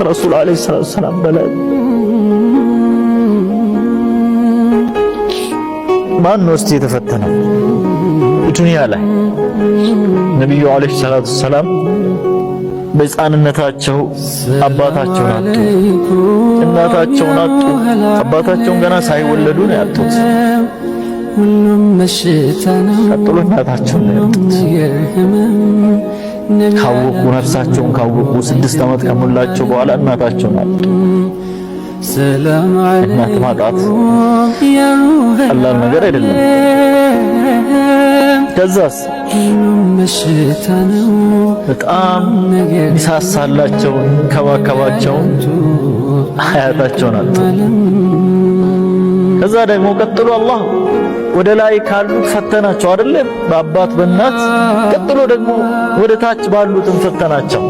ረሱል አለይሂ ሰላቱ ሰላም በላይ ማን ነው እስቲ የተፈተነው ዱንያ ላይ? ነብዩ አለይሂ ሰላቱ ሰላም በሕፃንነታቸው አባታቸውን አጡ፣ እናታቸውን አጡ። አባታቸውን ገና ሳይወለዱ ነው ያጡት። ቀጥሎ እናታቸውን ነው ያጡት። ካወቁ ነፍሳቸውን ካወቁ 6 ዓመት ከሞላቸው በኋላ እናታቸውን አጡ። እናት ማጣት ቀላል ነገር አይደለም። ከዛስ በጣም ሚሳሳላቸው ከባከባቸው ሀያታቸውን አጡ። ከዛ ደግሞ ቀጥሎ አላህ ወደ ላይ ካሉት ፈተናቸው አይደለም፣ በአባት በእናት ቀጥሎ ደግሞ ወደ ታች ባሉትም ፈተናቸው።